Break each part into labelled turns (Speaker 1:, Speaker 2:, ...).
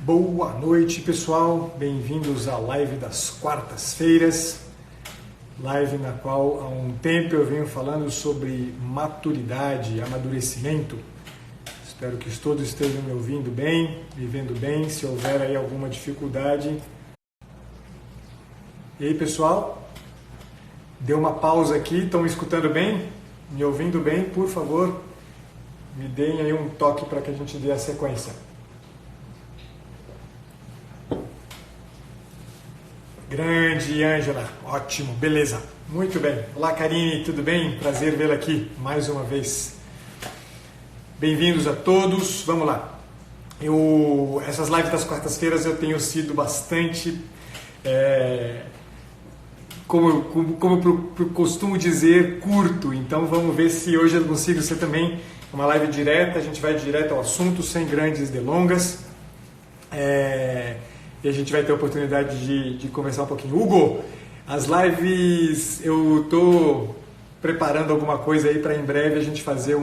Speaker 1: Boa noite, pessoal. Bem-vindos à live das quartas-feiras. Live na qual há um tempo eu venho falando sobre maturidade, amadurecimento. Espero que todos estejam me ouvindo bem, me vendo bem. Se houver aí alguma dificuldade. E aí, pessoal? Deu uma pausa aqui, estão me escutando bem? Me ouvindo bem? Por favor, me deem aí um toque para que a gente dê a sequência. Grande Ângela, ótimo, beleza, muito bem. Olá, Karine, tudo bem? Prazer vê-la aqui mais uma vez. Bem-vindos a todos, vamos lá. Essas lives das quartas-feiras eu tenho sido bastante, como eu costumo dizer, curto. Então vamos ver se hoje eu consigo ser também uma live direta, a gente vai direto ao assunto, sem grandes delongas. E a gente vai ter a oportunidade de conversar um pouquinho. Hugo, as lives, eu estou preparando alguma coisa aí para em breve a gente fazer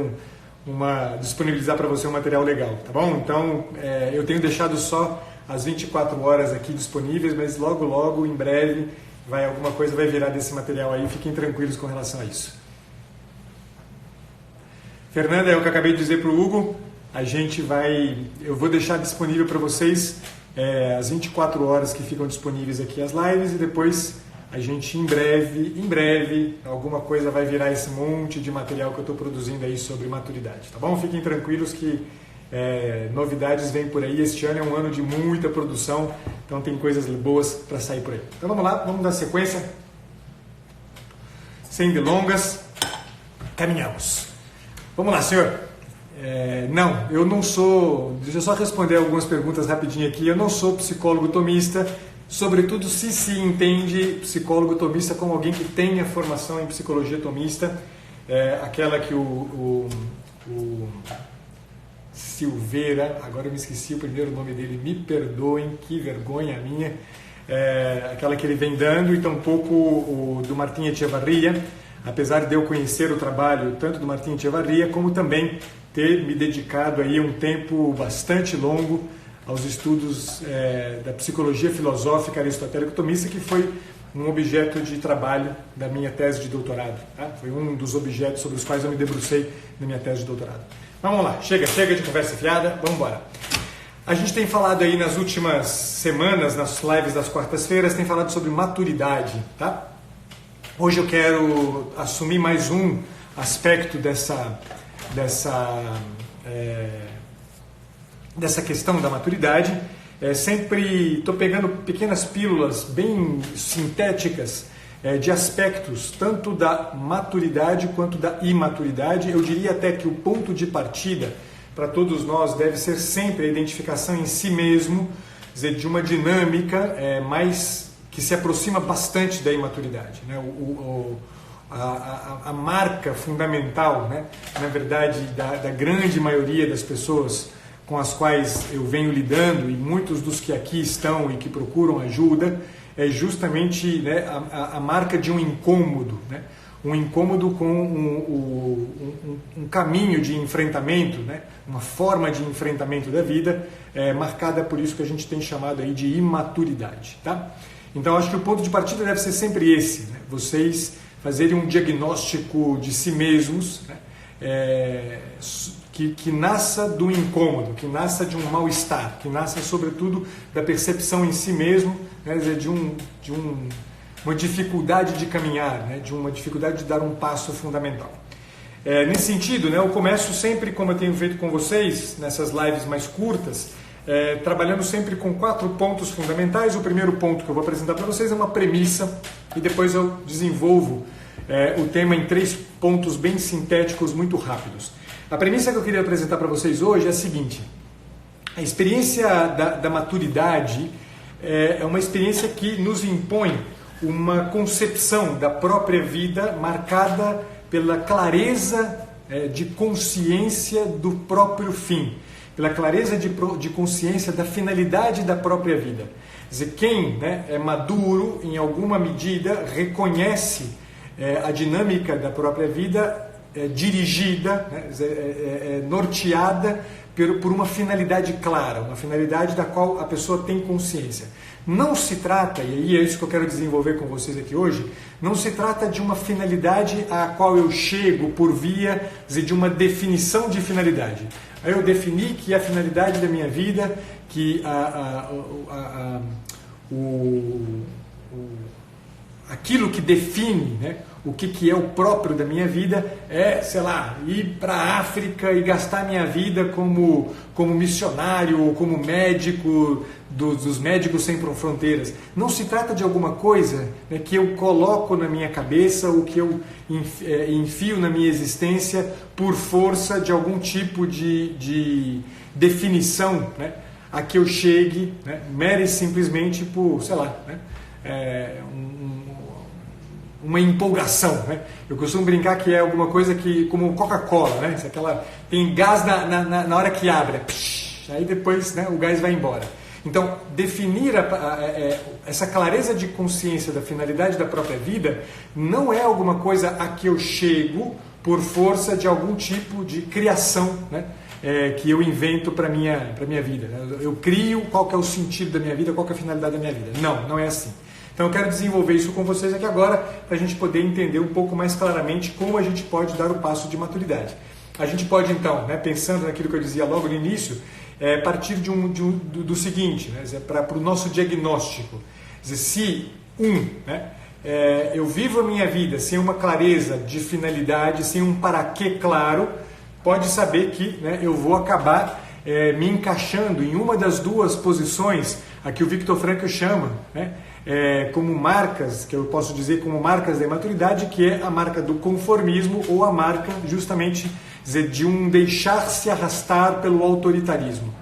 Speaker 1: disponibilizar para você um material legal, tá bom? Então, eu tenho deixado só as 24 horas aqui disponíveis, mas logo, em breve, alguma coisa vai virar desse material aí, fiquem tranquilos com relação a isso. Fernanda, é o que eu acabei de dizer para o Hugo, eu vou deixar disponível para vocês as 24 horas que ficam disponíveis aqui as lives e depois a gente em breve, alguma coisa vai virar esse monte de material que eu estou produzindo aí sobre maturidade, tá bom? Fiquem tranquilos que novidades vêm por aí. Este ano é um ano de muita produção, então tem coisas boas para sair por aí. Então vamos lá, vamos dar sequência. Sem delongas, caminhamos. Vamos lá, senhor. Não, eu não sou... Deixa eu só responder algumas perguntas rapidinho aqui. Eu não sou psicólogo tomista, sobretudo se entende psicólogo tomista como alguém que tenha formação em psicologia tomista, aquela que o Silveira, agora eu me esqueci o primeiro nome dele, me perdoem, que vergonha minha, aquela que ele vem dando, e tampouco o do Martim Echevarria, apesar de eu conhecer o trabalho tanto do Martim Echevarria, como também ter me dedicado aí um tempo bastante longo aos estudos da psicologia filosófica aristotélico-tomista, que foi um objeto de trabalho da minha tese de doutorado. Tá? Foi um dos objetos sobre os quais eu me debrucei na minha tese de doutorado. Vamos lá, chega de conversa fiada, vamos embora. A gente tem falado aí nas últimas semanas, nas lives das quartas-feiras, tem falado sobre maturidade, tá? Hoje eu quero assumir mais um aspecto dessa questão da maturidade. Sempre estou pegando pequenas pílulas bem sintéticas de aspectos tanto da maturidade quanto da imaturidade. Eu diria até que o ponto de partida para todos nós deve ser sempre a identificação em si mesmo, quer dizer, de uma dinâmica que se aproxima bastante da imaturidade, né? A marca fundamental, né, na verdade, da grande maioria das pessoas com as quais eu venho lidando, e muitos dos que aqui estão e que procuram ajuda, é justamente, né, a marca de um incômodo, né? Um incômodo com um caminho de enfrentamento, né? Uma forma de enfrentamento da vida, marcada por isso que a gente tem chamado aí de imaturidade, tá? Então, acho que o ponto de partida deve ser sempre esse, né? Vocês fazerem um diagnóstico de si mesmos, né? Que nasça do incômodo, que nasça de um mal-estar, que nasça, sobretudo, da percepção em si mesmo, né? Quer dizer, uma dificuldade de caminhar, né? De uma dificuldade de dar um passo fundamental. Nesse sentido, né, eu começo sempre, como eu tenho feito com vocês, nessas lives mais curtas, trabalhando sempre com 4 pontos fundamentais. O primeiro ponto que eu vou apresentar para vocês é uma premissa e depois eu desenvolvo o tema em 3 pontos bem sintéticos, muito rápidos. A premissa que eu queria apresentar para vocês hoje é a seguinte: a experiência da maturidade é uma experiência que nos impõe uma concepção da própria vida marcada pela clareza de consciência do próprio fim, pela clareza de consciência da finalidade da própria vida. Quer dizer, quem, né, é maduro, em alguma medida, reconhece a dinâmica da própria vida dirigida, né, norteada por uma finalidade clara, uma finalidade da qual a pessoa tem consciência. Não se trata, e aí é isso que eu quero desenvolver com vocês aqui hoje, não se trata de uma finalidade a qual eu chego por via de uma definição de finalidade. Aí eu defini que a finalidade da minha vida, que aquilo que define, né, o que é o próprio da minha vida é, sei lá, ir para a África e gastar minha vida como missionário ou como médico dos Médicos Sem Fronteiras. Não se trata de alguma coisa, né, que eu coloco na minha cabeça ou que eu enfio na minha existência por força de algum tipo de definição, né, a que eu chegue, né, mera e simplesmente por, sei lá, né, uma empolgação, né? Eu costumo brincar que é alguma coisa que, como Coca-Cola, né? Tem gás na hora que abre, aí depois, né, o gás vai embora. Então, definir essa clareza de consciência da finalidade da própria vida não é alguma coisa a que eu chego por força de algum tipo de criação, né, que eu invento para minha vida. Eu crio qual que é o sentido da minha vida, qual que é a finalidade da minha vida. Não é assim. Então eu quero desenvolver isso com vocês aqui agora para a gente poder entender um pouco mais claramente como a gente pode dar o passo de maturidade. A gente pode então, né, pensando naquilo que eu dizia logo no início, partir do seguinte, né, para o nosso diagnóstico. Se eu vivo a minha vida sem uma clareza de finalidade, sem um para quê claro, pode saber que, né, eu vou acabar me encaixando em uma das duas posições a que o Viktor Frankl chama, né, como marcas, que eu posso dizer como marcas da imaturidade, que é a marca do conformismo ou a marca justamente de um deixar-se arrastar pelo autoritarismo.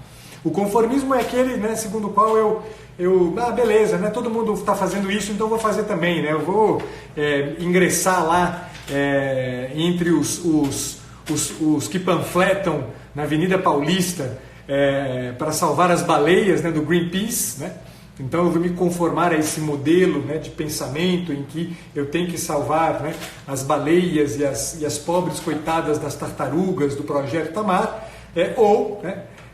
Speaker 1: O conformismo é aquele, né, segundo o qual beleza, né, todo mundo está fazendo isso, então eu vou fazer também, né, eu vou ingressar lá entre os que panfletam na Avenida Paulista para salvar as baleias, né, do Greenpeace, né? Então eu vou me conformar a esse modelo, né, de pensamento em que eu tenho que salvar, né, as baleias e as pobres coitadas das tartarugas do Projeto Tamar, né,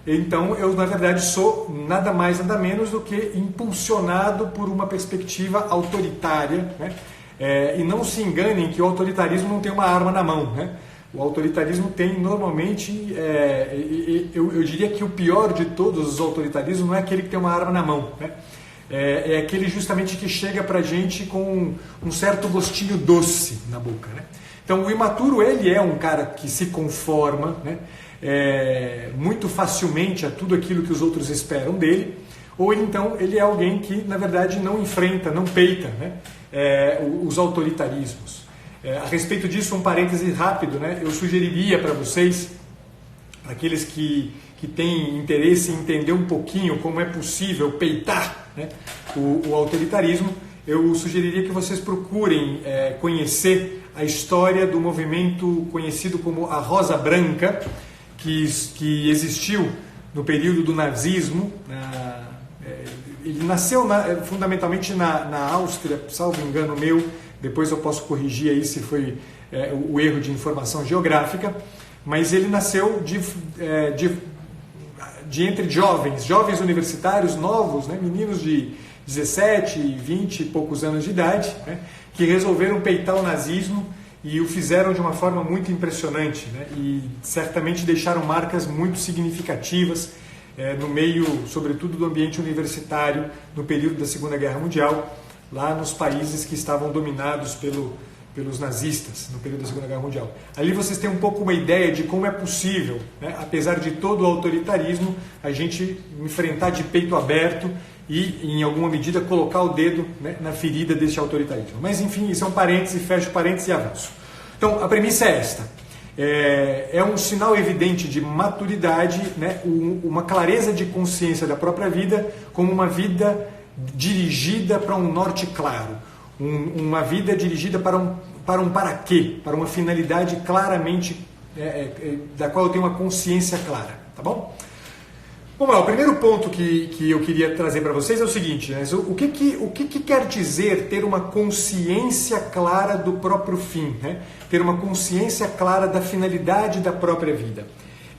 Speaker 1: então eu na verdade sou nada mais nada menos do que impulsionado por uma perspectiva autoritária, né, e não se enganem que o autoritarismo não tem uma arma na mão, né? O autoritarismo tem normalmente, eu diria que o pior de todos os autoritarismos não é aquele que tem uma arma na mão, né? É aquele justamente que chega pra gente com um certo gostinho doce na boca, né? Então o imaturo, ele é um cara que se conforma, né, muito facilmente a tudo aquilo que os outros esperam dele, ou então ele é alguém que na verdade não enfrenta, não peita, né, os autoritarismos. A respeito disso, um parêntese rápido, né? Eu sugeriria para vocês, para aqueles que têm interesse em entender um pouquinho como é possível peitar, né, o autoritarismo, eu sugeriria que vocês procurem conhecer a história do movimento conhecido como a Rosa Branca, que existiu no período do nazismo. Ele nasceu fundamentalmente na Áustria, salvo engano meu. Depois eu posso corrigir aí se foi o erro de informação geográfica, mas ele nasceu entre jovens universitários novos, né, meninos de 17, 20 e poucos anos de idade, né, que resolveram peitar o nazismo e o fizeram de uma forma muito impressionante, né, e certamente deixaram marcas muito significativas no meio, sobretudo, do ambiente universitário no período da Segunda Guerra Mundial, lá nos países que estavam dominados pelos nazistas no período da Segunda Guerra Mundial. Ali vocês têm um pouco uma ideia de como é possível, né, apesar de todo o autoritarismo, a gente enfrentar de peito aberto e, em alguma medida, colocar o dedo, né, na ferida deste autoritarismo. Mas, enfim, isso é um parêntese, fecho parêntese e avanço. Então, a premissa é esta. É um sinal evidente de maturidade, né, uma clareza de consciência da própria vida como uma vida dirigida para um norte claro, uma vida dirigida para um para quê, para uma finalidade claramente da qual eu tenho uma consciência clara, tá bom? Vamos lá, o primeiro ponto que eu queria trazer para vocês é o seguinte, né? O que quer dizer ter uma consciência clara do próprio fim, né? Ter uma consciência clara da finalidade da própria vida.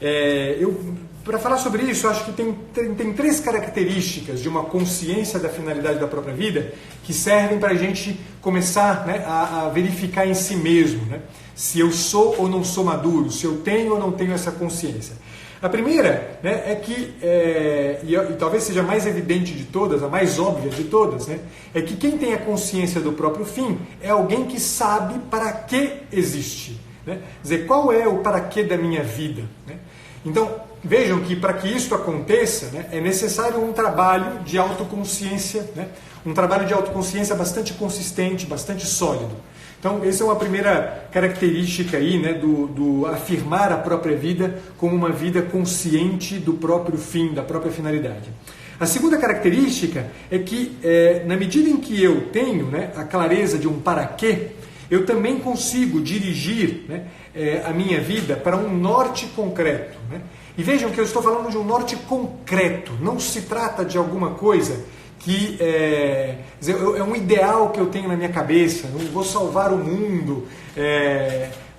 Speaker 1: Eu para falar sobre isso, eu acho que tem três características de uma consciência da finalidade da própria vida que servem para a gente começar, né, a verificar em si mesmo, né, se eu sou ou não sou maduro, se eu tenho ou não tenho essa consciência. A primeira, né, é que, e talvez seja a mais evidente de todas, a mais óbvia de todas, né, é que quem tem a consciência do próprio fim é alguém que sabe para que existe. Né? Quer dizer, qual é o para que da minha vida? Né? Então, vejam que para que isso aconteça, né, é necessário um trabalho de autoconsciência, né, um trabalho de autoconsciência bastante consistente, bastante sólido. Então, essa é uma primeira característica aí, né, do afirmar a própria vida como uma vida consciente do próprio fim, da própria finalidade. A segunda característica é que, na medida em que eu tenho, né, a clareza de um para quê, eu também consigo dirigir, né, a minha vida para um norte concreto. Né? E vejam que eu estou falando de um norte concreto, não se trata de alguma coisa que é um ideal que eu tenho na minha cabeça, eu vou salvar o mundo,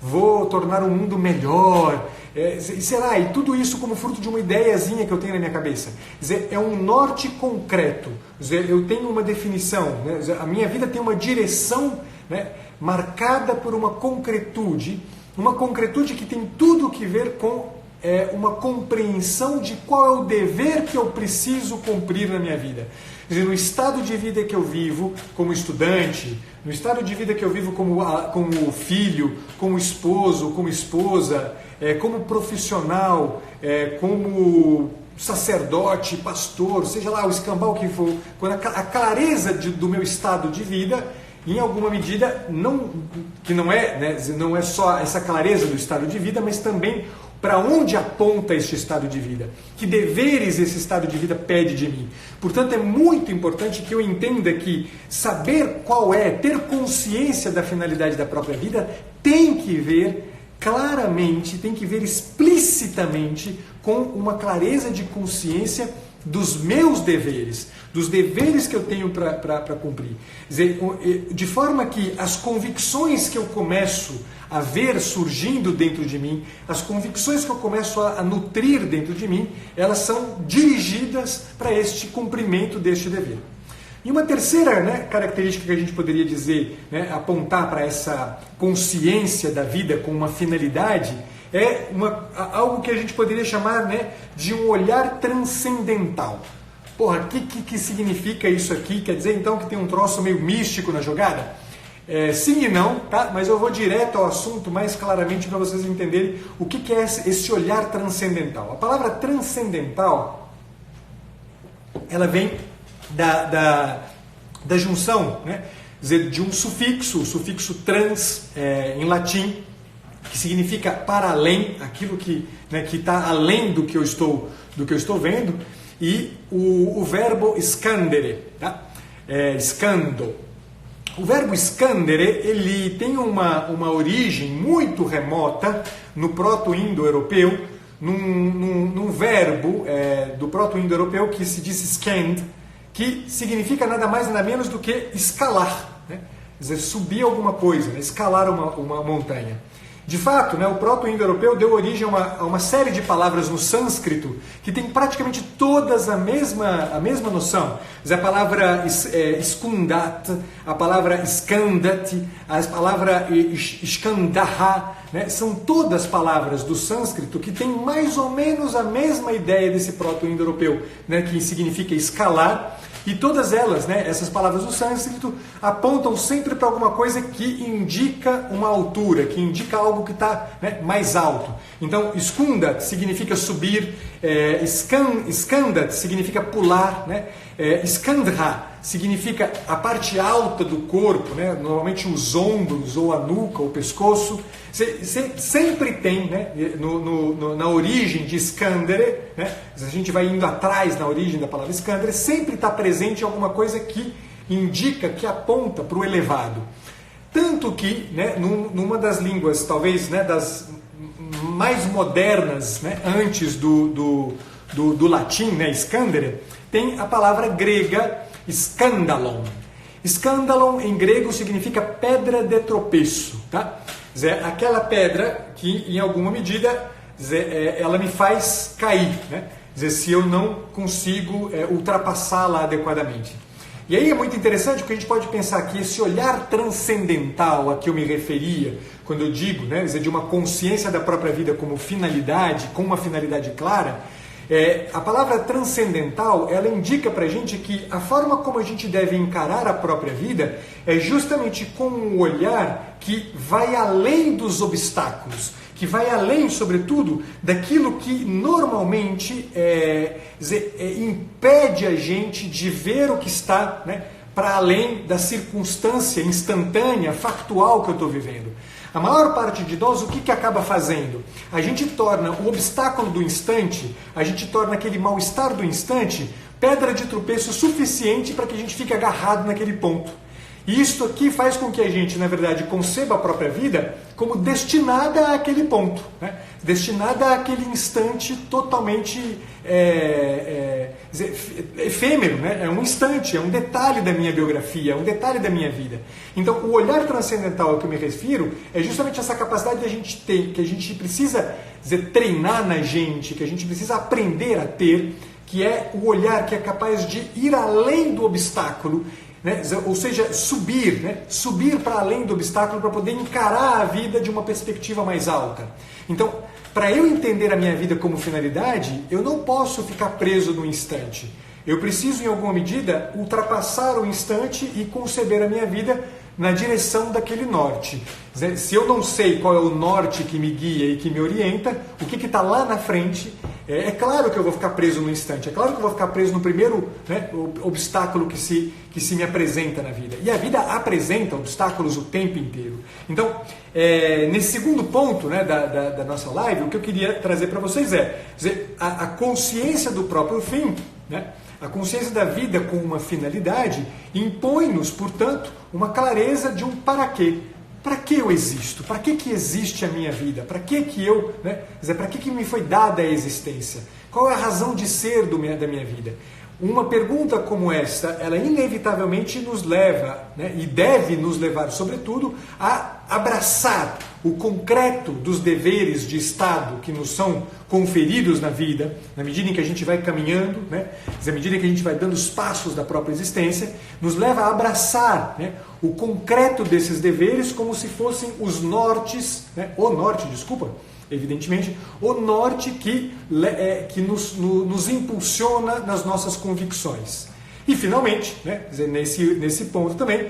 Speaker 1: vou tornar o mundo melhor, e tudo isso como fruto de uma ideiazinha que eu tenho na minha cabeça. Quer dizer, é um norte concreto, quer dizer, eu tenho uma definição, né? A minha vida tem uma direção, né, marcada por uma concretude que tem tudo que ver com uma compreensão de qual é o dever que eu preciso cumprir na minha vida. Quer dizer, no estado de vida que eu vivo como estudante, no estado de vida que eu vivo como filho, como esposo, como esposa, como profissional, como sacerdote, pastor, seja lá o escambau que for, quando a clareza do meu estado de vida, em alguma medida, não é só essa clareza do estado de vida, mas também para onde aponta este estado de vida, que deveres esse estado de vida pede de mim. Portanto, é muito importante que eu entenda que saber ter consciência da finalidade da própria vida, tem que ver claramente, tem que ver explicitamente com uma clareza de consciência dos meus deveres, dos deveres que eu tenho para cumprir. Quer dizer, de forma que as convicções que eu começo a ver surgindo dentro de mim, as convicções que eu começo a nutrir dentro de mim, elas são dirigidas para este cumprimento deste dever. E uma terceira, né, característica que a gente poderia dizer, né, apontar para essa consciência da vida com uma finalidade, é algo que a gente poderia chamar, né, de um olhar transcendental. Porra, o que significa isso aqui? Quer dizer então que tem um troço meio místico na jogada? Sim e não, tá? Mas eu vou direto ao assunto mais claramente para vocês entenderem o que é esse olhar transcendental. A palavra transcendental, ela vem da junção, né, de um sufixo, o sufixo trans, em latim, que significa para além, aquilo que está além do que eu estou vendo, e o verbo scandere, tá? Scando. O verbo scandere, ele tem uma origem muito remota no proto-indo-europeu, num verbo do proto-indo-europeu que se diz scand, que significa nada mais nada menos do que escalar, né? Quer dizer, subir alguma coisa, né? Escalar uma montanha. De fato, né, o proto-indo-europeu deu origem a uma série de palavras no sânscrito que tem praticamente todas a mesma noção. A palavra skundat, a palavra skandat, a palavra skandaha, né, são todas palavras do sânscrito que têm mais ou menos a mesma ideia desse proto-indo-europeu, né, que significa escalar. E todas elas, né, essas palavras do sânscrito, apontam sempre para alguma coisa que indica uma altura, que indica algo que está, né, mais alto. Então, skundat significa subir, skandat significa pular, né, skandha significa a parte alta do corpo, né, normalmente os ombros, ou a nuca, ou o pescoço. Sempre tem, né, na origem de Skandere, né, se a gente vai indo atrás na origem da palavra Skandere, sempre está presente alguma coisa que indica, que aponta para o elevado. Tanto que, né, numa das línguas, talvez, né, das mais modernas, né, antes do latim, né, Skandere, tem a palavra grega skandalon. Skandalon em grego significa pedra de tropeço, tá? Aquela pedra que, em alguma medida, ela me faz cair, né? Se eu não consigo ultrapassá-la adequadamente. E aí é muito interessante porque a gente pode pensar que esse olhar transcendental a que eu me referia, quando eu digo, né, de uma consciência da própria vida como finalidade, com uma finalidade clara, a palavra transcendental, ela indica pra gente que a forma como a gente deve encarar a própria vida é justamente com um olhar que vai além dos obstáculos, que vai além, sobretudo, daquilo que normalmente impede a gente de ver o que está, né, para além da circunstância instantânea, factual que eu estou vivendo. A maior parte de nós, o que acaba fazendo? A gente torna o obstáculo do instante, a gente torna aquele mal-estar do instante pedra de tropeço suficiente para que a gente fique agarrado naquele ponto. E isso aqui faz com que a gente, na verdade, conceba a própria vida como destinada àquele ponto, né? Destinada àquele instante totalmente efêmero, né? É um instante, é um detalhe da minha biografia, é um detalhe da minha vida. Então, o olhar transcendental ao que eu me refiro é justamente essa capacidade que a gente tem, que a gente precisa treinar na gente, que a gente precisa aprender a ter, que é o olhar que é capaz de ir além do obstáculo, né? Ou seja, subir, né? Subir para além do obstáculo para poder encarar a vida de uma perspectiva mais alta. Então, para eu entender a minha vida como finalidade, eu não posso ficar preso no instante. Eu preciso, em alguma medida, ultrapassar o instante e conceber a minha vida na direção daquele norte. Se eu não sei qual é o norte que me guia e que me orienta, o que está lá na frente, é claro que eu vou ficar preso no instante, é claro que eu vou ficar preso no primeiro, né, obstáculo que se me apresenta na vida. E a vida apresenta obstáculos o tempo inteiro. Então, nesse segundo ponto, né, da nossa live, o que eu queria trazer para vocês a consciência do próprio fim, né? A consciência da vida com uma finalidade impõe-nos, portanto, uma clareza de um para quê. Para que eu existo? Para que existe a minha vida? Para que eu, né? Para que me foi dada a existência? Qual é a razão de ser da minha vida? Uma pergunta como essa, ela inevitavelmente nos leva, né, e deve nos levar, sobretudo, a abraçar o concreto dos deveres de Estado que nos são conferidos na vida, na medida em que a gente vai caminhando, né, na medida em que a gente vai dando os passos da própria existência, nos leva a abraçar, né, o concreto desses deveres como se fossem os nortes, né, evidentemente, o norte que nos impulsiona nas nossas convicções. E, finalmente, né, nesse ponto também,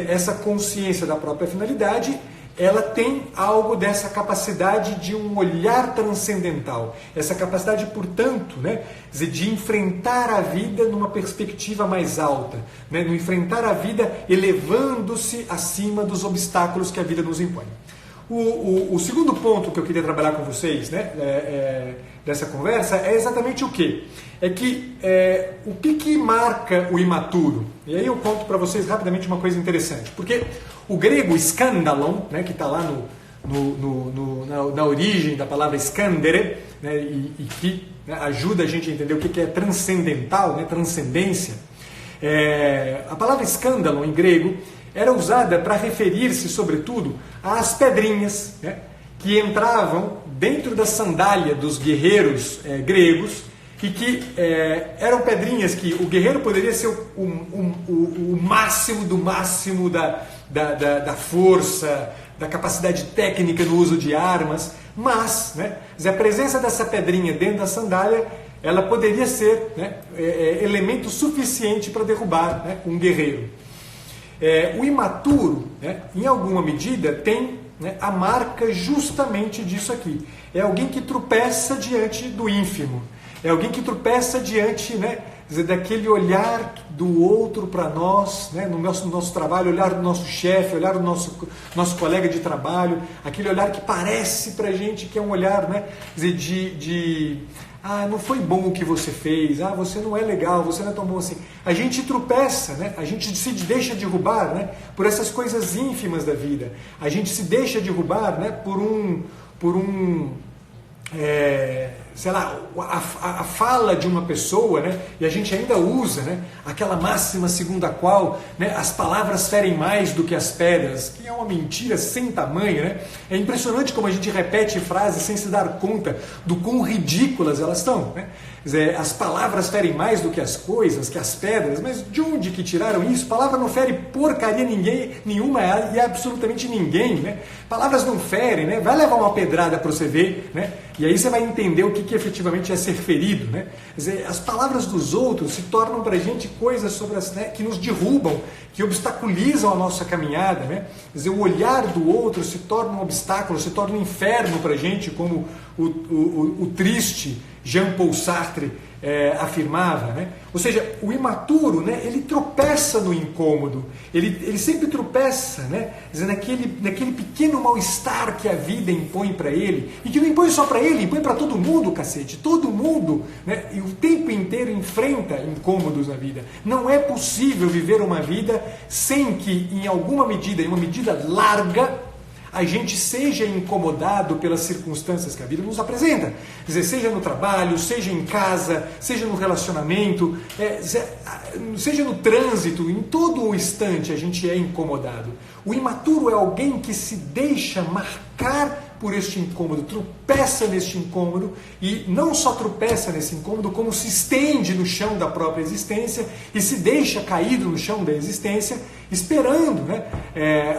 Speaker 1: essa consciência da própria finalidade, ela tem algo dessa capacidade de um olhar transcendental, essa capacidade, portanto, né, de enfrentar a vida numa perspectiva mais alta, né, no enfrentar a vida elevando-se acima dos obstáculos que a vida nos impõe. O segundo ponto que eu queria trabalhar com vocês, né, dessa conversa é exatamente o quê? É que o que marca o imaturo? E aí eu conto para vocês rapidamente uma coisa interessante. Porque o grego skandalon, né, que está lá na origem da palavra skandere, né, e que, né, ajuda a gente a entender o que é transcendental, né, transcendência. A palavra skandalon em grego era usada para referir-se, sobretudo, às pedrinhas, né, que entravam dentro da sandália dos guerreiros gregos e que eram pedrinhas que o guerreiro poderia ser o máximo do máximo da força, da capacidade técnica no uso de armas, mas, né, a presença dessa pedrinha dentro da sandália, ela poderia ser, né, elemento suficiente para derrubar, né, um guerreiro. O imaturo, né, em alguma medida, tem, né, a marca justamente disso aqui. É alguém que tropeça diante do ínfimo. É alguém que tropeça diante, né, daquele olhar do outro para nós, né, no nosso trabalho, olhar do nosso chefe, olhar do nosso colega de trabalho, aquele olhar que parece para a gente que é um olhar, né, não foi bom o que você fez, você não é legal, você não é tão bom assim. A gente tropeça, né? A gente se deixa derrubar, né, por essas coisas ínfimas da vida. A gente se deixa derrubar, né, por um sei lá, a fala de uma pessoa, né? E a gente ainda usa, né, aquela máxima segundo a qual, né, as palavras ferem mais do que as pedras, que é uma mentira sem tamanho, né? É impressionante como a gente repete frases sem se dar conta do quão ridículas elas estão, né? Quer dizer, as palavras ferem mais do que as coisas, que as pedras, mas de onde que tiraram isso? Palavra não fere porcaria nenhuma e absolutamente ninguém, né? Palavras não ferem, né? Vai levar uma pedrada para você ver, né? E aí você vai entender o que efetivamente é ser ferido, né? Quer dizer, as palavras dos outros se tornam para a gente coisas sobre né, que nos derrubam, que obstaculizam a nossa caminhada, né? Quer dizer, o olhar do outro se torna um obstáculo, se torna um inferno para a gente, como o triste Jean-Paul Sartre afirmava, né? Ou seja, o imaturo, né, ele tropeça no incômodo, ele sempre tropeça, né, naquele pequeno mal-estar que a vida impõe para ele, e que não impõe só para ele, impõe para todo mundo, cacete, todo mundo, né, e o tempo inteiro enfrenta incômodos na vida. Não é possível viver uma vida sem que, em alguma medida, em uma medida larga, a gente seja incomodado pelas circunstâncias que a vida nos apresenta. Quer dizer, seja no trabalho, seja em casa, seja no relacionamento, seja no trânsito, em todo o instante a gente é incomodado. O imaturo é alguém que se deixa marcar por este incômodo, tropeça neste incômodo e não só tropeça nesse incômodo, como se estende no chão da própria existência e se deixa caído no chão da existência, esperando, né,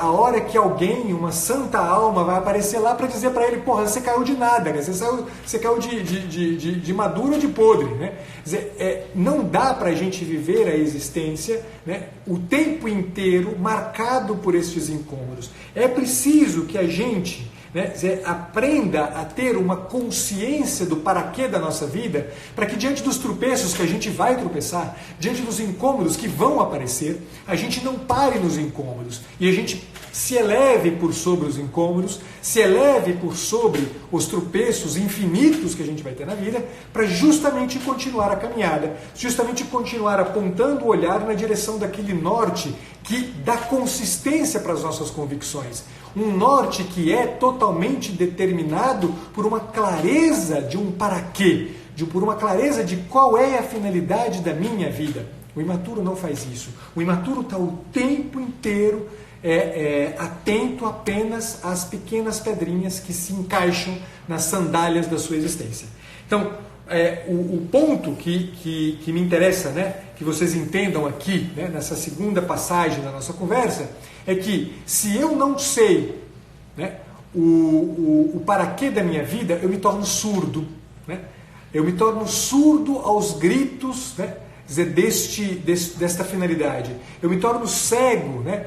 Speaker 1: a hora que alguém, uma santa alma, vai aparecer lá para dizer para ele: porra, você caiu de nada, né? Você caiu de maduro ou de podre, né? Quer dizer, não dá para a gente viver a existência, né, o tempo inteiro marcado por estes incômodos. É preciso que a gente, né, aprenda a ter uma consciência do paraquê da nossa vida, para que diante dos tropeços que a gente vai tropeçar, diante dos incômodos que vão aparecer, a gente não pare nos incômodos e a gente se eleve por sobre os incômodos, se eleve por sobre os tropeços infinitos que a gente vai ter na vida, para justamente continuar a caminhada, justamente continuar apontando o olhar na direção daquele norte que dá consistência para as nossas convicções. Um norte que é totalmente determinado por uma clareza de um paraquê, por uma clareza de qual é a finalidade da minha vida. O imaturo não faz isso. O imaturo está o tempo inteiro atento apenas às pequenas pedrinhas que se encaixam nas sandálias da sua existência. Então, o ponto que me interessa, né, que vocês entendam aqui, né, nessa segunda passagem da nossa conversa, é que se eu não sei, né, o paraquê da minha vida, eu me torno surdo, né? Eu me torno surdo aos gritos, né, desta finalidade. Eu me torno cego, né,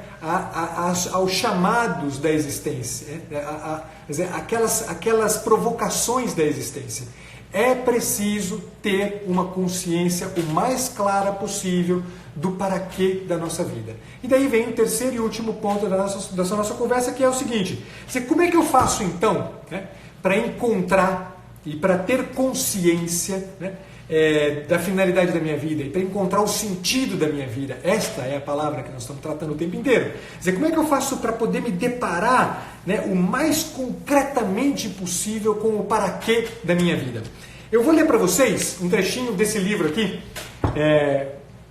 Speaker 1: aos chamados da existência, aquelas provocações da existência. É preciso ter uma consciência o mais clara possível do paraquê da nossa vida. E daí vem o terceiro e último ponto dessa nossa conversa, que é o seguinte: como é que eu faço então, né, para encontrar e para ter consciência, né, da finalidade da minha vida e para encontrar o sentido da minha vida? Esta é a palavra que nós estamos tratando o tempo inteiro. Como é que eu faço para poder me deparar, né, o mais concretamente possível com o paraquê da minha vida? Eu vou ler para vocês um trechinho desse livro aqui,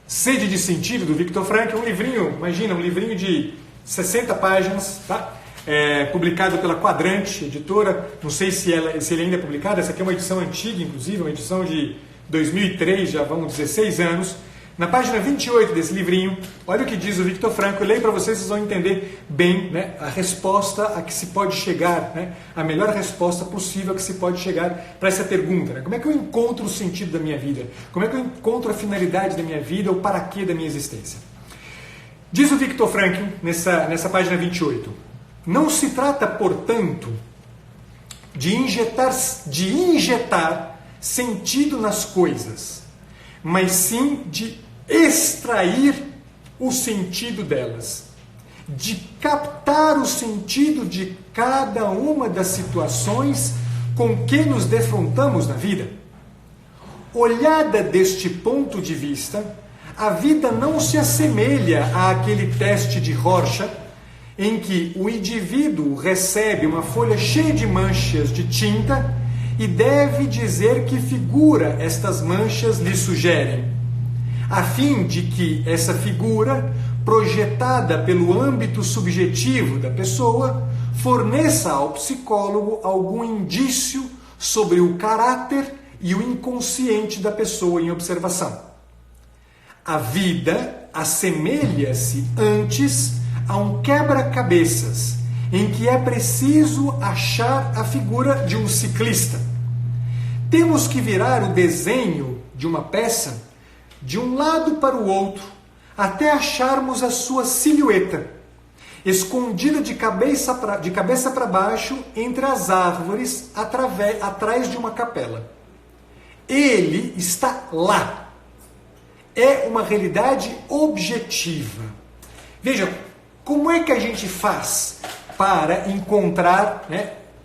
Speaker 1: Sede de Sentido, do Viktor Frankl, um livrinho, imagina, um livrinho de 60 páginas, tá? Publicado pela Quadrante editora. Não sei se ele ainda é publicado. Essa aqui é uma edição antiga, inclusive, uma edição de 2003, já vão 16 anos. Na página 28 desse livrinho, olha o que diz o Viktor Frankl. Eu leio para vocês vão entender bem, né, a resposta a que se pode chegar, né, a melhor resposta possível a que se pode chegar para essa pergunta, né? Como é que eu encontro o sentido da minha vida? Como é que eu encontro a finalidade da minha vida, o paraquê da minha existência? Diz o Viktor Frankl nessa página 28. Não se trata, portanto, de injetar sentido nas coisas, mas sim de extrair o sentido delas, de captar o sentido de cada uma das situações com que nos defrontamos na vida. Olhada deste ponto de vista, a vida não se assemelha àquele teste de Rorschach em que o indivíduo recebe uma folha cheia de manchas de tinta e deve dizer que figura estas manchas lhe sugerem, a fim de que essa figura, projetada pelo âmbito subjetivo da pessoa, forneça ao psicólogo algum indício sobre o caráter e o inconsciente da pessoa em observação. A vida assemelha-se antes a um quebra-cabeças, em que é preciso achar a figura de um ciclista. Temos que virar o desenho de uma peça de um lado para o outro, até acharmos a sua silhueta, escondida de cabeça para baixo entre as árvores, atrás de uma capela. Ele está lá. É uma realidade objetiva. Vejam, como é que a gente faz para encontrar,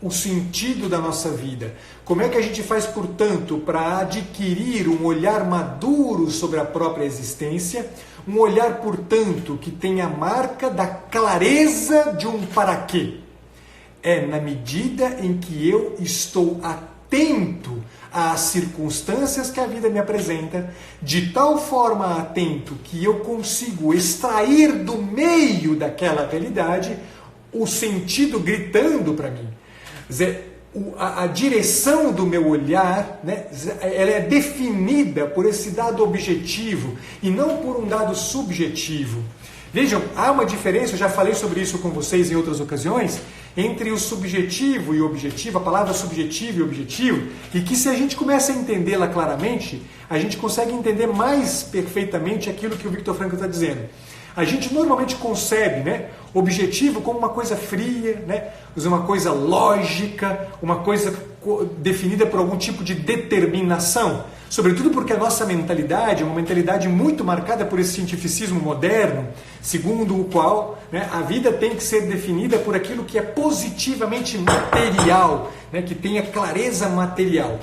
Speaker 1: o sentido da nossa vida? Como é que a gente faz, portanto, para adquirir um olhar maduro sobre a própria existência, um olhar, portanto, que tem a marca da clareza de um para quê? É na medida em que eu estou atento às circunstâncias que a vida me apresenta, de tal forma atento que eu consigo extrair do meio daquela realidade o sentido gritando para mim. Quer dizer, a direção do meu olhar, ela é definida por esse dado objetivo e não por um dado subjetivo. Vejam, há uma diferença, eu já falei sobre isso com vocês em outras ocasiões, entre o subjetivo e o objetivo, a palavra subjetivo e objetivo, e que se a gente começa a entendê-la claramente, a gente consegue entender mais perfeitamente aquilo que o Viktor Frankl está dizendo. A gente normalmente concebe, objetivo como uma coisa fria, uma coisa lógica, uma coisa definida por algum tipo de determinação. Sobretudo porque a nossa mentalidade é uma mentalidade muito marcada por esse cientificismo moderno, segundo o qual a vida tem que ser definida por aquilo que é positivamente material, que tenha clareza material.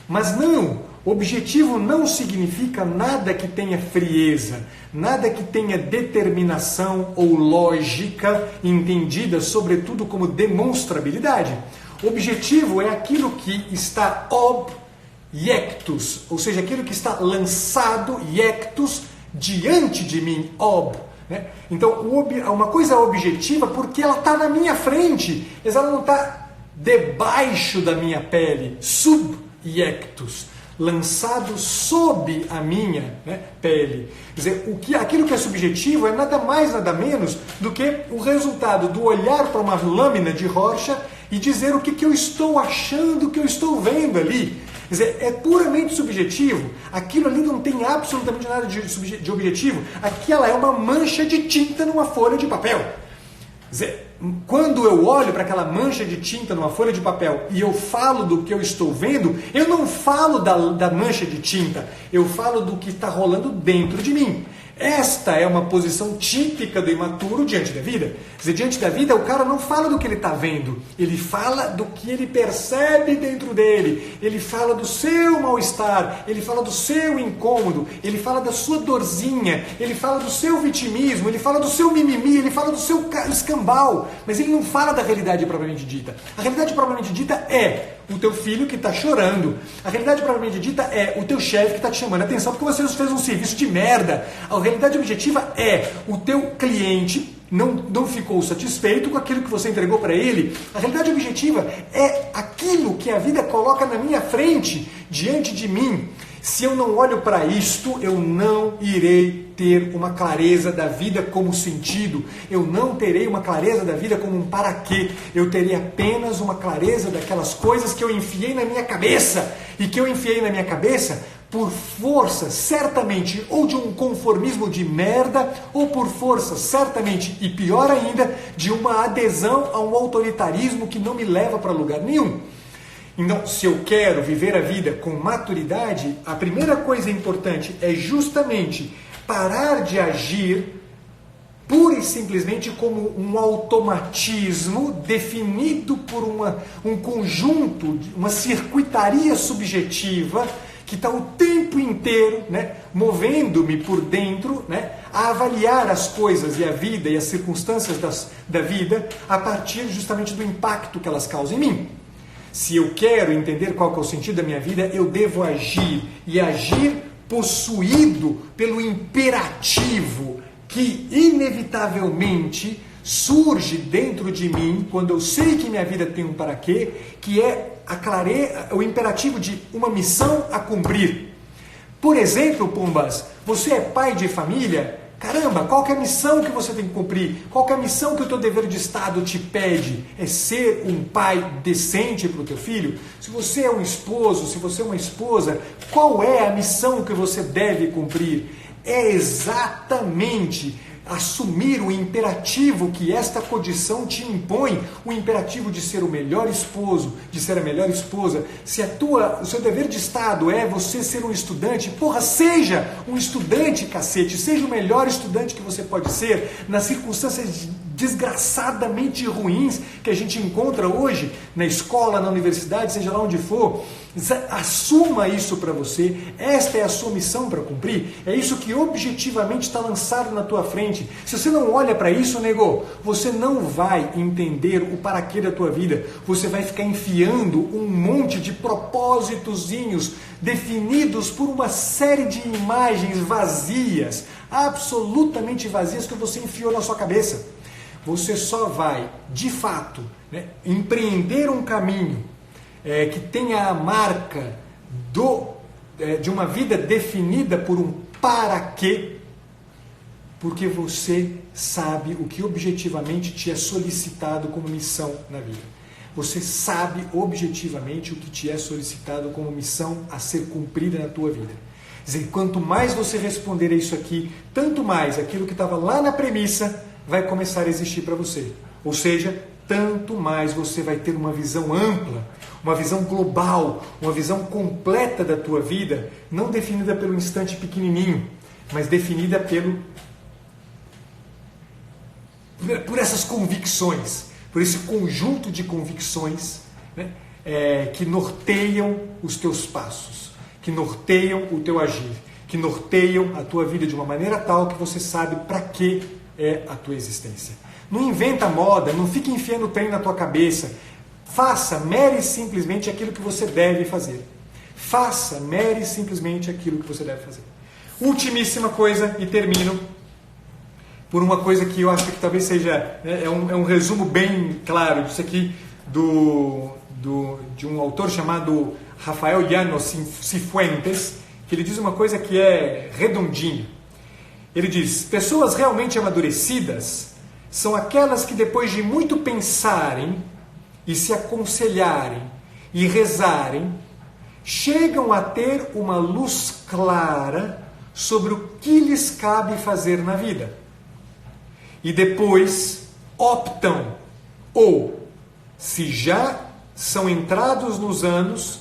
Speaker 1: Mas não, objetivo não significa nada que tenha frieza, nada que tenha determinação ou lógica entendida, sobretudo como demonstrabilidade. Objetivo é aquilo que está ob-iectus, ou seja, aquilo que está lançado, iectus, diante de mim, ob. Então, uma coisa é objetiva porque ela está na minha frente, mas ela não está debaixo da minha pele, sub-iectus, lançado sob a minha pele. Quer dizer, aquilo que é subjetivo é nada mais, nada menos do que o resultado do olhar para uma lâmina de rocha e dizer o que eu estou achando, o que eu estou vendo ali. Quer dizer, é puramente subjetivo, aquilo ali não tem absolutamente nada de objetivo, aquela é uma mancha de tinta numa folha de papel. Quer dizer, quando eu olho para aquela mancha de tinta numa folha de papel e eu falo do que eu estou vendo, eu não falo da mancha de tinta, eu falo do que está rolando dentro de mim. Esta é uma posição típica do imaturo diante da vida. Quer dizer, diante da vida, o cara não fala do que ele está vendo, ele fala do que ele percebe dentro dele, ele fala do seu mal-estar, ele fala do seu incômodo, ele fala da sua dorzinha, ele fala do seu vitimismo, ele fala do seu mimimi, ele fala do seu escambau, mas ele não fala da realidade propriamente dita. A realidade propriamente dita é o teu filho que está chorando. A realidade propriamente dita é o teu chefe que está te chamando a atenção porque você fez um serviço de merda. A realidade objetiva é o teu cliente não ficou satisfeito com aquilo que você entregou para ele. A realidade objetiva é aquilo que a vida coloca na minha frente, diante de mim. Se eu não olho para isto, eu não irei ter uma clareza da vida como sentido. Eu não terei uma clareza da vida como um para quê. Eu terei apenas uma clareza daquelas coisas que eu enfiei na minha cabeça. E que eu enfiei na minha cabeça por força, certamente, ou de um conformismo de merda, ou por força, certamente, e pior ainda, de uma adesão a um autoritarismo que não me leva para lugar nenhum. Então, se eu quero viver a vida com maturidade, a primeira coisa importante é justamente parar de agir pura e simplesmente como um automatismo definido por um conjunto, uma circuitaria subjetiva que está o tempo inteiro movendo-me por dentro a avaliar as coisas e a vida e as circunstâncias da vida a partir justamente do impacto que elas causam em mim. Se eu quero entender qual que é o sentido da minha vida, eu devo agir. E agir possuído pelo imperativo que inevitavelmente surge dentro de mim quando eu sei que minha vida tem um para quê, que é o imperativo de uma missão a cumprir. Por exemplo, Pumbas, você é pai de família? Caramba, qual que é a missão que você tem que cumprir? Qual que é a missão que o teu dever de Estado te pede? É ser um pai decente para o teu filho? Se você é um esposo, se você é uma esposa, qual é a missão que você deve cumprir? É exatamente assumir o imperativo que esta condição te impõe, o imperativo de ser o melhor esposo, de ser a melhor esposa. Se o seu dever de Estado é você ser um estudante, porra, seja um estudante, cacete, seja o melhor estudante que você pode ser, nas circunstâncias desgraçadamente ruins que a gente encontra hoje, na escola, na universidade, seja lá onde for. Assuma isso para você, esta é a sua missão para cumprir, é isso que objetivamente está lançado na tua frente. Se você não olha para isso, nego, você não vai entender o para quê da tua vida, você vai ficar enfiando um monte de propósitozinhos definidos por uma série de imagens vazias, absolutamente vazias que você enfiou na sua cabeça. Você só vai, de fato, empreender um caminho que tenha a marca de uma vida definida por um para quê, porque você sabe o que objetivamente te é solicitado como missão na vida. Você sabe objetivamente o que te é solicitado como missão a ser cumprida na tua vida. Quer dizer, quanto mais você responder a isso aqui, tanto mais aquilo que estava lá na premissa vai começar a existir para você. Ou seja, tanto mais você vai ter uma visão ampla, uma visão global, uma visão completa da tua vida, não definida pelo instante pequenininho, mas definida por essas convicções, por esse conjunto de convicções, que norteiam os teus passos, que norteiam o teu agir, que norteiam a tua vida de uma maneira tal que você sabe para que é a tua existência. Não inventa moda, não fique enfiando o trem na tua cabeça. Faça mere e simplesmente aquilo que você deve fazer. Faça mere e simplesmente aquilo que você deve fazer. Ultimíssima coisa, e termino por uma coisa que eu acho que talvez seja é um resumo bem claro disso aqui de um autor chamado Rafael Llanos Cifuentes, que ele diz uma coisa que é redondinha. Ele diz: pessoas realmente amadurecidas são aquelas que depois de muito pensarem e se aconselharem e rezarem, chegam a ter uma luz clara sobre o que lhes cabe fazer na vida. E depois optam, ou, se já são entrados nos anos,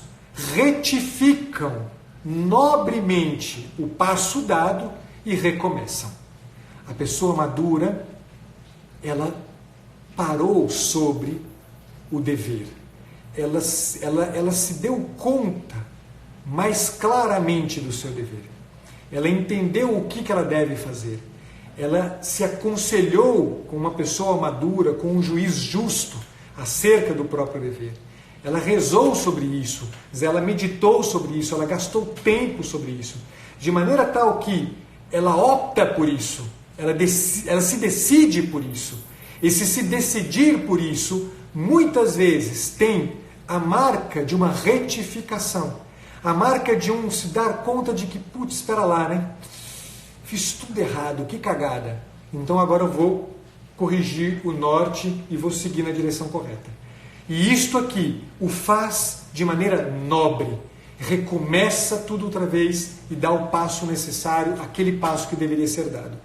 Speaker 1: retificam nobremente o passo dado e recomeçam. A pessoa madura, ela parou sobre o dever. Ela se deu conta mais claramente do seu dever. Ela entendeu o que ela deve fazer. Ela se aconselhou com uma pessoa madura, com um juiz justo acerca do próprio dever. Ela rezou sobre isso, ela meditou sobre isso, ela gastou tempo sobre isso, de maneira tal que ela opta por isso, ela se decide por isso. E se decidir por isso, muitas vezes tem a marca de uma retificação, a marca de um se dar conta de que, putz, espera lá, né? Fiz tudo errado, que cagada. Então agora eu vou corrigir o norte e vou seguir na direção correta. E isto aqui o faz de maneira nobre. Recomeça tudo outra vez e dá o passo necessário, aquele passo que deveria ser dado.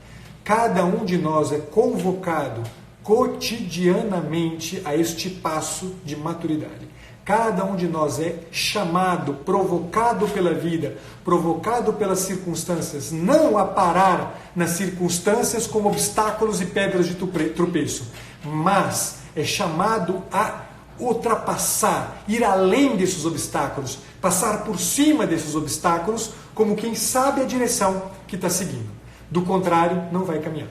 Speaker 1: Cada um de nós é convocado cotidianamente a este passo de maturidade. Cada um de nós é chamado, provocado pela vida, provocado pelas circunstâncias, não a parar nas circunstâncias como obstáculos e pedras de tropeço, mas é chamado a ultrapassar, ir além desses obstáculos, passar por cima desses obstáculos, como quem sabe a direção que está seguindo. Do contrário, não vai caminhar.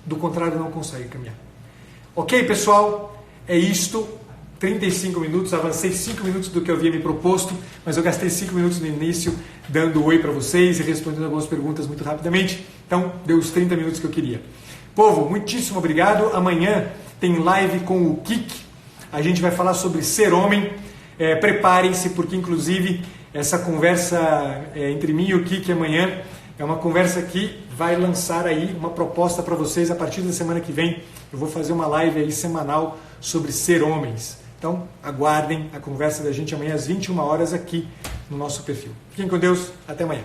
Speaker 1: Do contrário, não consegue caminhar. Ok, pessoal? É isto. 35 minutos, avancei 5 minutos do que eu havia me proposto, mas eu gastei 5 minutos no início dando oi para vocês e respondendo algumas perguntas muito rapidamente, então deu os 30 minutos que eu queria. Povo, muitíssimo obrigado. Amanhã tem live com o Kik, a gente vai falar sobre ser homem. Preparem-se, porque inclusive essa conversa entre mim e o Kik amanhã é uma conversa que vai lançar aí uma proposta para vocês a partir da semana que vem. Eu vou fazer uma live aí semanal sobre ser homens. Então aguardem a conversa da gente amanhã às 21 horas aqui no nosso perfil. Fiquem com Deus, até amanhã.